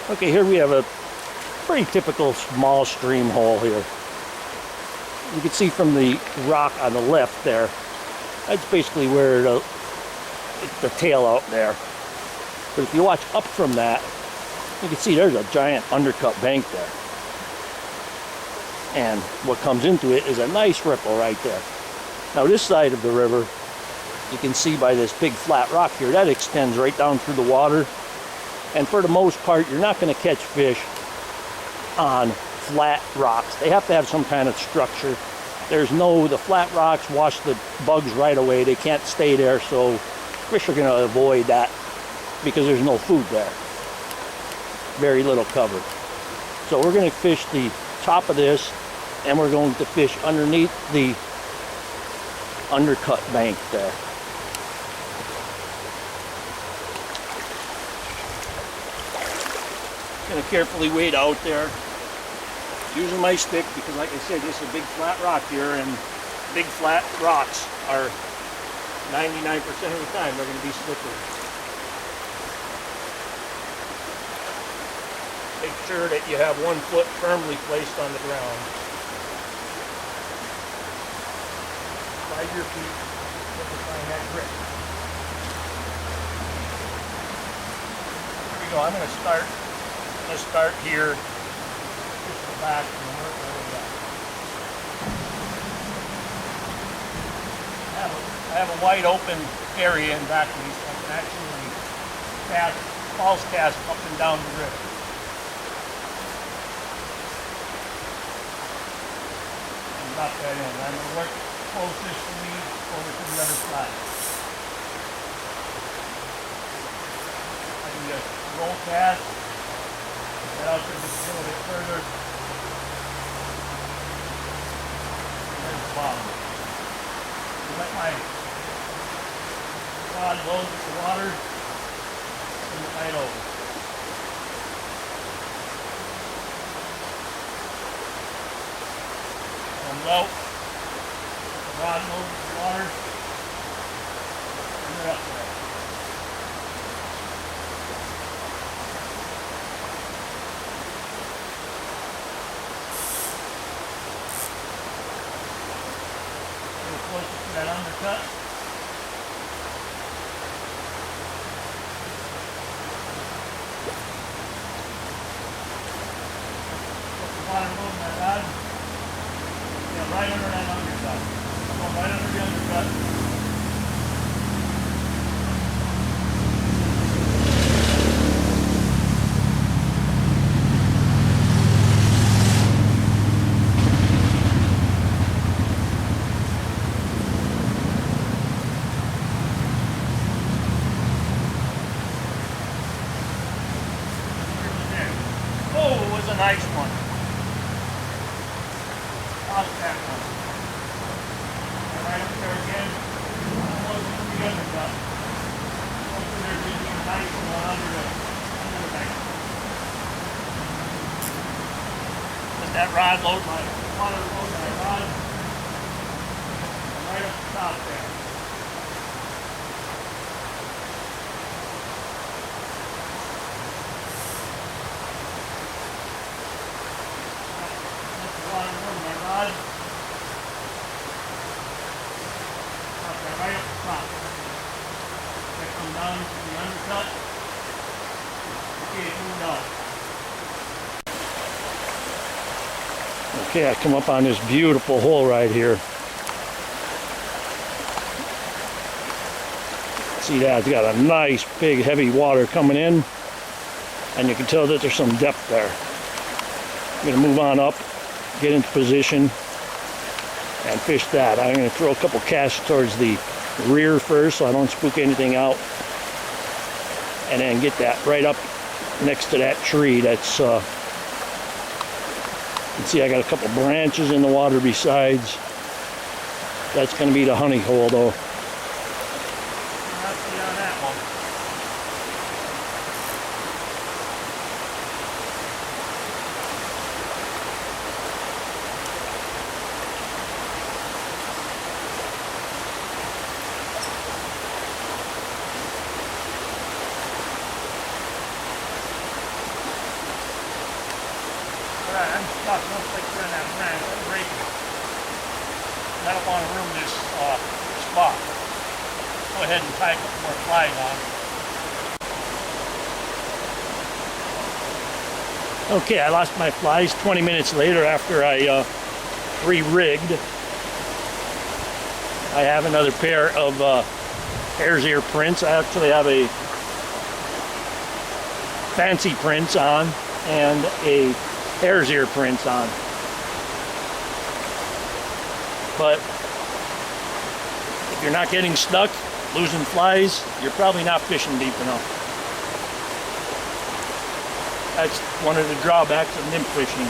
Okay, here we have a pretty typical small stream hole here. You can see from the rock on the left there, that's basically where the tail out there. But if you watch up from that, you can see there's a giant undercut bank there. And what comes into it is a nice ripple right there. Now this side of the river, you can see by this big flat rock here, that extends right down through the water. And for the most part, you're not going to catch fish on flat rocks. They have to have some kind of structure. The flat rocks wash the bugs right away. They can't stay there, so fish are going to avoid that because there's no food there. Very little cover. So we're going to fish the top of this, and we're going to fish underneath the undercut bank there. Going to carefully wade out there using my stick because, like I said, this is a big flat rock here, and big flat rocks are 99% of the time they're going to be slippery. Make sure that you have one foot firmly placed on the ground. Slide your feet to find that grip. Here we go. I'm going to start here. Just the back and work my way back. I have a wide open area in back of me, so I can actually false cast up and down the river. And drop that in. I'm going to work closest to me over to the other side. I can just roll cast. That out there just a little bit further. And there's the bottom. Let my rod load with the water and the right over. Comes out. The rod loads with the water. And they're up there. Closest to that undercut. Put the water load in that rod. Yeah, right under that undercut. Go right under the undercut. A nice one. Toss that one. And right up there again, close to the undercut. Hopefully there's going to be a nice one under the bank. Let that rod load my water load my rod. And right up the top there. Rod. Drop that right up the top. That comes down to the undercut. Okay, it moved out. Okay, I come up on this beautiful hole right here. See that? It's got a nice, big, heavy water coming in. And you can tell that there's some depth there. I'm going to move on up. Get into position and fish that. I'm going to throw a couple casts towards the rear first so I don't spook anything out, and then get that right up next to that tree. That's you can see I got a couple branches in the water besides. That's going to be the honey hole though. Alright, I'm stuck. Looks like we're in that branch. I'm breaking. I don't want to ruin this spot. Go ahead and tie a couple more flies on. Okay, I lost my flies 20 minutes later after I re-rigged. I have another pair of hare's ear prints. I actually have a fancy prints on and a hare's ear prints on. But if you're not getting stuck, losing flies, you're probably not fishing deep enough. That's one of the drawbacks of nymph fishing.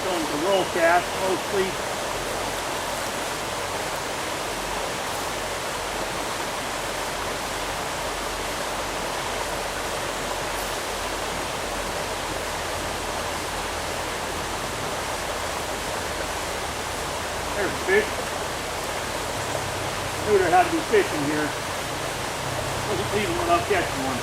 Going to roll cast mostly. There's a fish. I knew there had to be fish in here. Wasn't leaving without catching one.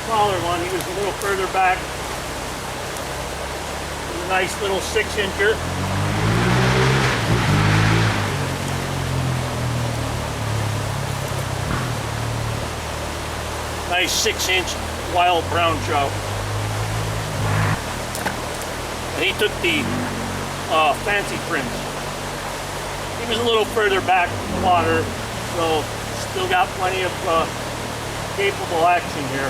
Smaller one, he was a little further back. It was a nice little 6-incher. Nice 6-inch wild brown trout. And he took the fancy prints. He was a little further back in the water, so still got plenty of capable action here.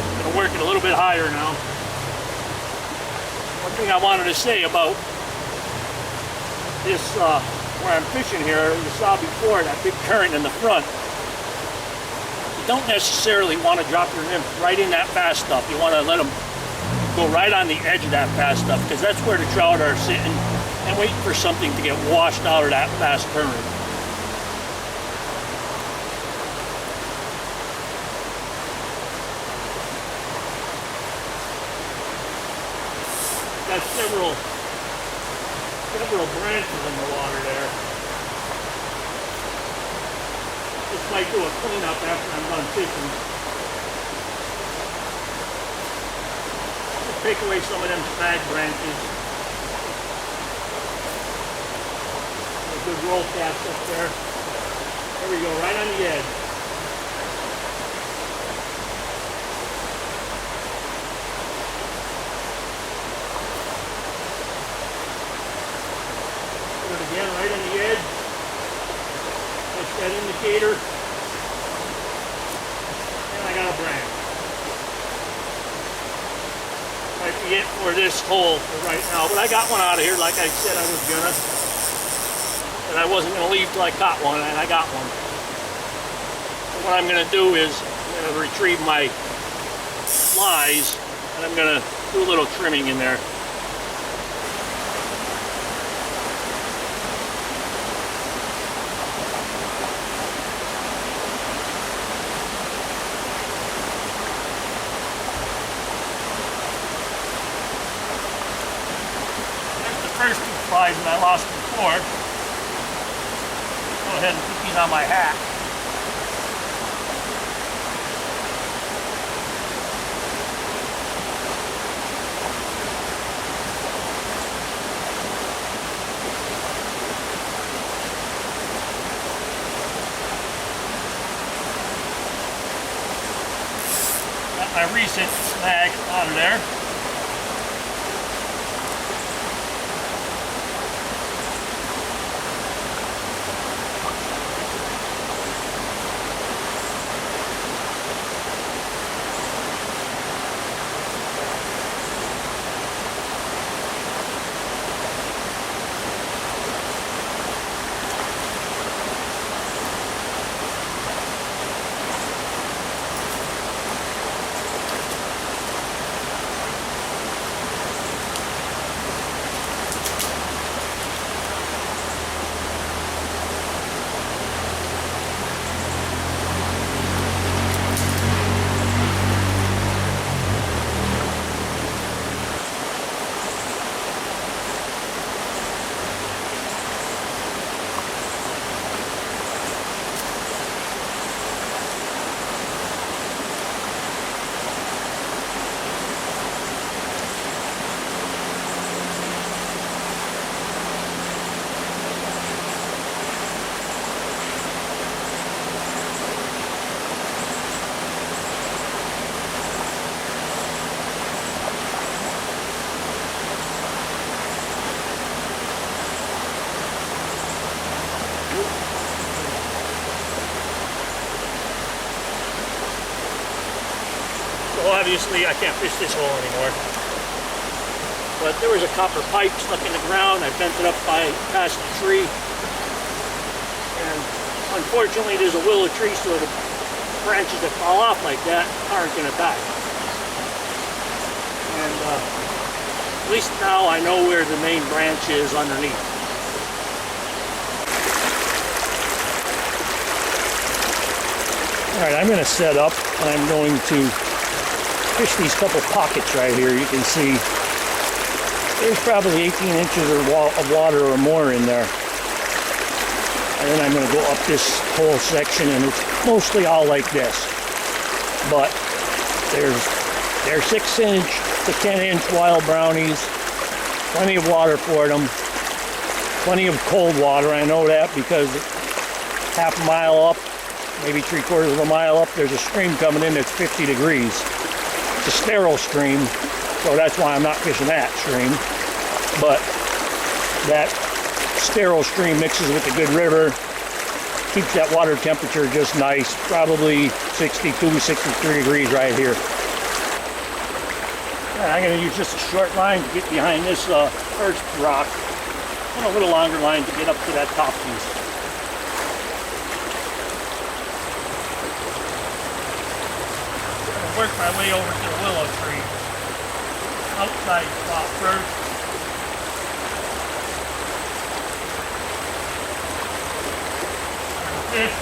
I'm gonna work it a little bit higher now. One thing I wanted to say about this, where I'm fishing here, you saw before that big current in the front. You don't necessarily want to drop your nymph right in that fast stuff. You want to let them go right on the edge of that fast stuff, because that's where the trout are sitting and waiting for something to get washed out of that fast current. Got several branches in the water there. This might do a cleanup after I'm done fishing. Just take away some of them snag branches. A good roll cast up there. There we go, right on the edge. Put it again right on the edge. Push that indicator. And I got a branch. Might be it for this hole for right now. But I got one out of here like I said I was gonna. And I wasn't gonna leave till I caught one, and I got one. So what I'm gonna do is I'm gonna retrieve my flies and I'm gonna do a little trimming in there. First two flies that I lost before. Go ahead and put these on my hat. Got my recent snag out of there. So obviously I can't fish this hole anymore. But there was a copper pipe stuck in the ground. I bent it up past the tree. And unfortunately there's a willow tree, so the branches that fall off like that aren't going to die. And at least now I know where the main branch is underneath. Alright, I'm going to set up and I'm going to fish these couple pockets right here. You can see there's probably 18 inches of water or more in there. And then I'm going to go up this whole section, and it's mostly all like this. But they're 6-inch to 10-inch wild brownies. Plenty of water for them. Plenty of cold water. I know that because half a mile up, maybe 3/4 of a mile up, there's a stream coming in that's 50 degrees. It's a sterile stream, so that's why I'm not fishing that stream. But that sterile stream mixes with the good river, keeps that water temperature just nice, probably 62, 63 degrees right here. And I'm going to use just a short line to get behind this first rock, and a little longer line to get up to that top piece. Work my way over to the willow tree. Outside spot first. Fish.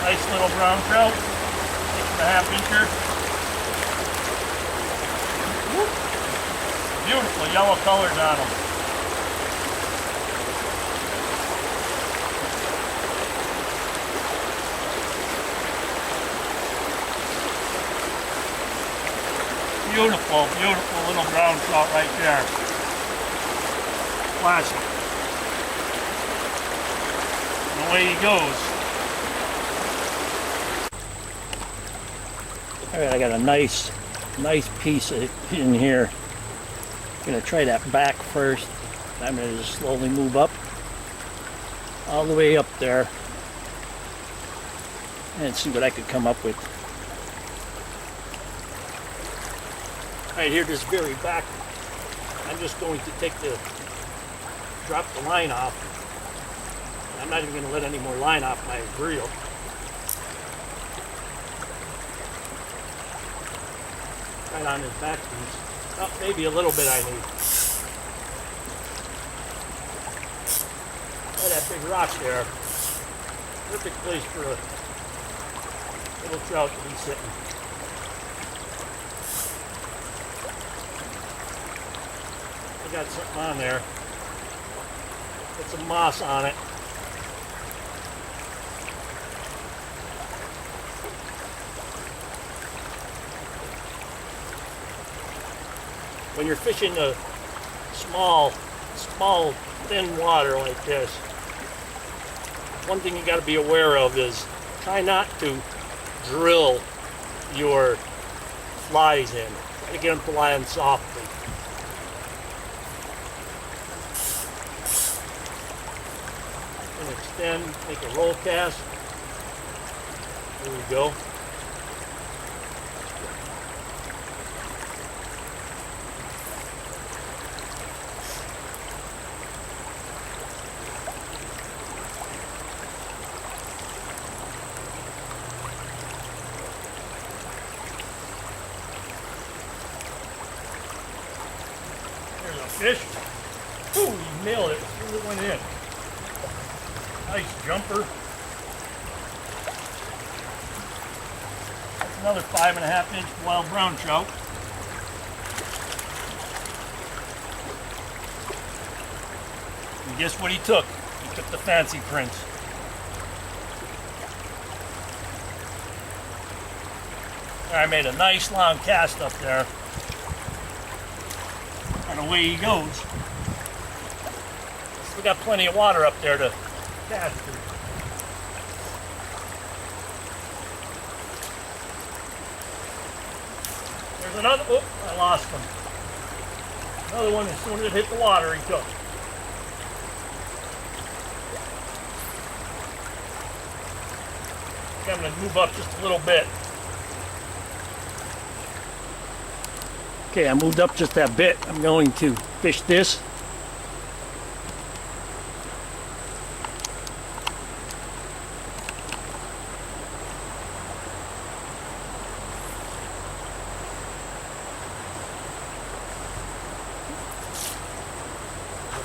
Nice little brown trout. 6.5 incher. Beautiful yellow colors on them. Beautiful, beautiful little brown trout right there. Classic. And away he goes. Alright, I got a nice piece in here. I'm going to try that back first. I'm going to just slowly move up. All the way up there. And see what I could come up with. Right here, this very back, I'm just going to drop the line off. I'm not even going to let any more line off my reel. Right on his back piece. Oh, maybe a little bit I need. Oh, that big rock there. Perfect place for a little trout to be sitting. Got something on there. Got some moss on it. When you're fishing a small, thin water like this, one thing you got to be aware of is try not to drill your flies in. Try to get them to land softly. Extend, make a roll cast. There we go. There's a fish. Ooh, you nailed it. As soon as it went in. Nice jumper. That's another 5.5-inch wild brown trout. And guess what he took? He took the fancy prince. I made a nice long cast up there. And away he goes. Still got plenty of water up there to cast through. There's another, oh, I lost him. Another one, as soon as it hit the water, he took. Okay, I'm going to move up just a little bit. Okay, I moved up just that bit. I'm going to fish this.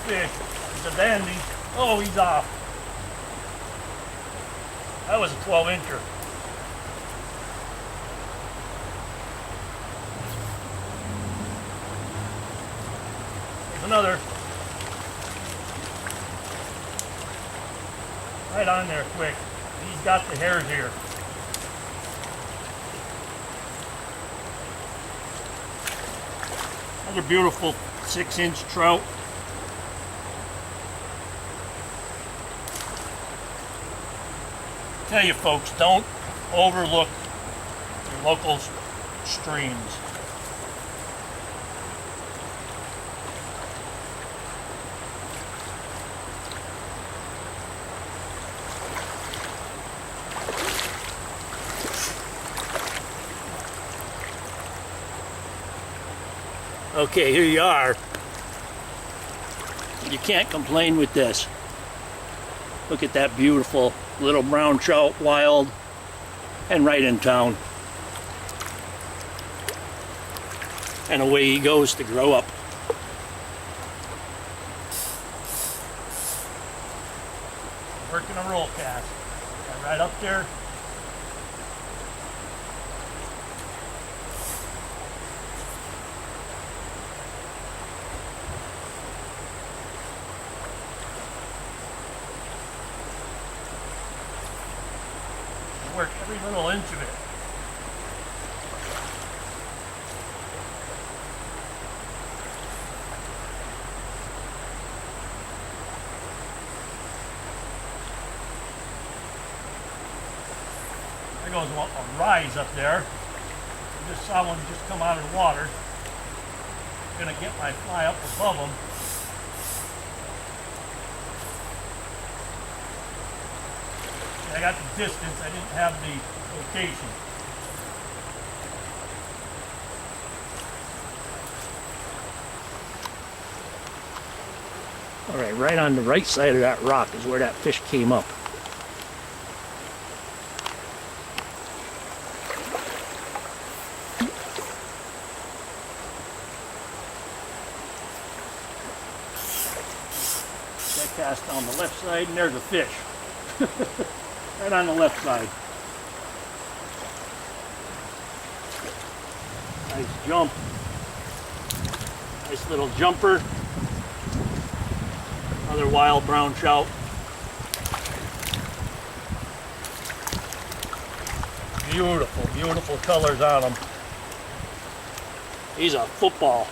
Fish. It's a dandy. Oh, he's off. That was a 12-incher. There's another. Right on there, quick. He's got the hairs here. Another beautiful 6-inch trout. Tell you folks, don't overlook your local streams. Okay, here you are. You can't complain with this. Look at that beautiful little brown trout, wild, and right in town. And away he goes to grow up. Working a roll cast. Got right up there. Work every little inch of it. There goes a rise up there. I just saw one just come out of the water. I'm gonna get my fly up above them. I got the distance, I didn't have the location. All right, right on the right side of that rock is where that fish came up. That cast on the left side, and there's a fish. Right on the left side. Nice jump. Nice little jumper. Another wild brown trout. Beautiful, beautiful colors on him. He's a football.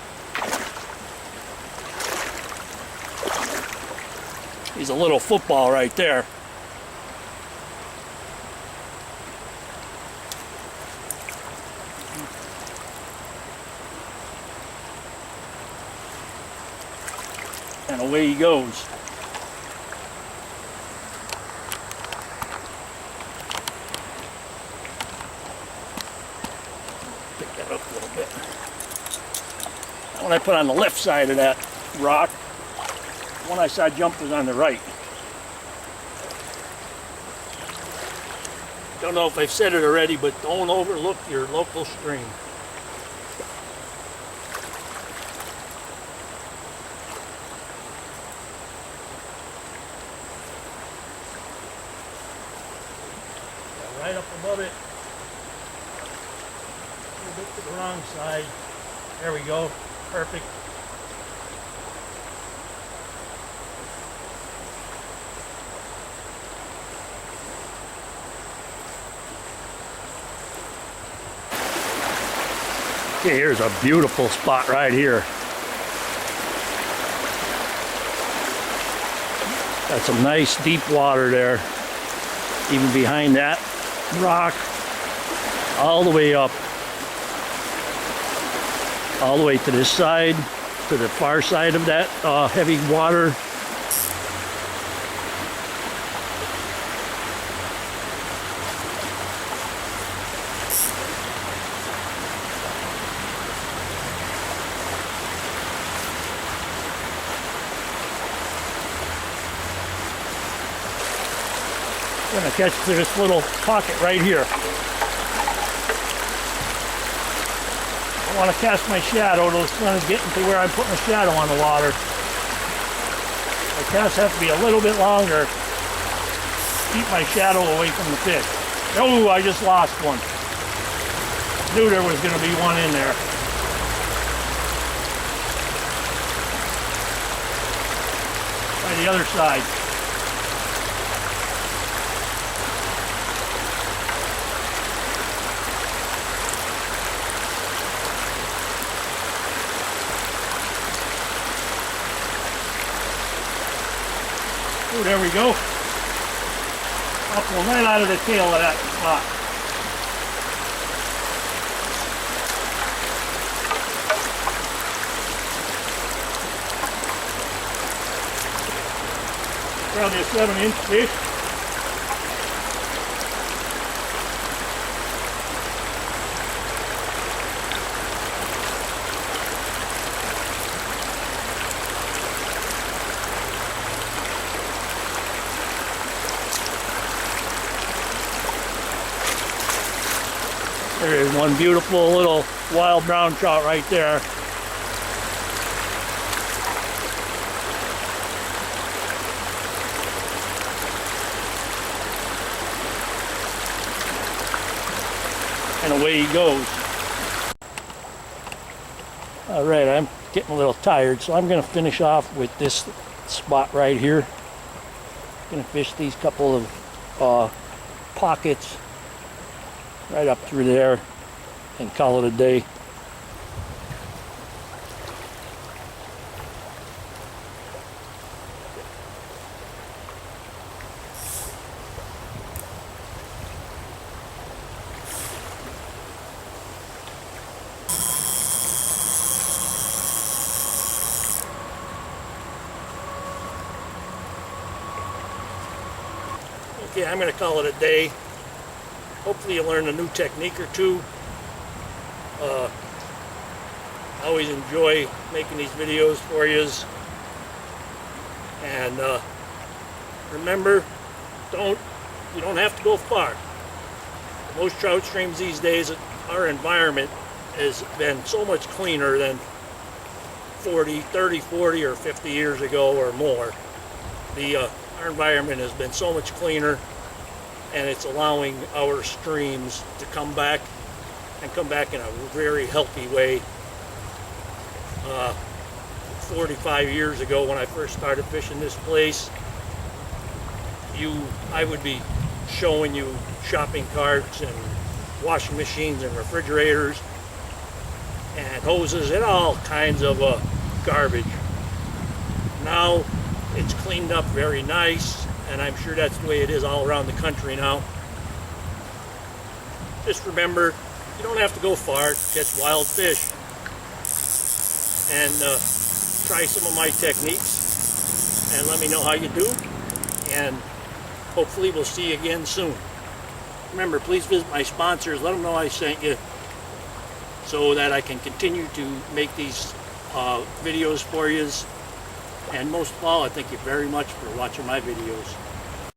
He's a little football right there. And away he goes. Pick that up a little bit. That one I put on the left side of that rock. The one I saw jump was on the right. Don't know if I've said it already, but don't overlook your local stream. Right up above it, a little bit to the wrong side. There we go, perfect. Okay, here's a beautiful spot right here. Got some nice deep water there, even behind that rock, all the way up, all the way to this side, to the far side of that heavy water. I'm going to catch this little pocket right here. I want to cast my shadow. The sun is getting to where I'm putting a shadow on the water. My casts have to be a little bit longer. Keep my shadow away from the fish. Oh, I just lost one. Knew there was going to be one in there. By the other side. Oh, there we go. I'll pull right out of the tail of that spot. Probably a 7-inch fish. There is one beautiful little wild brown trout right there. And away he goes. All right, I'm getting a little tired, so I'm going to finish off with this spot right here. I'm going to fish these couple of pockets right up through there and call it a day. Okay, I'm going to call it a day. Hopefully you learn a new technique or two. I always enjoy making these videos for you. And remember, you don't have to go far. Most trout streams these days, our environment has been so much cleaner than 30, 40, or 50 years ago or more. Our environment has been so much cleaner, and it's allowing our streams to come back and come back in a very healthy way. 45 years ago when I first started fishing this place, I would be showing you shopping carts and washing machines and refrigerators and hoses and all kinds of garbage. Now it's cleaned up very nice, and I'm sure that's the way it is all around the country now. Just remember, you don't have to go far to catch wild fish. And try some of my techniques and let me know how you do. And hopefully we'll see you again soon. Remember, please visit my sponsors. Let them know I sent you so that I can continue to make these videos for you. And most of all, I thank you very much for watching my videos.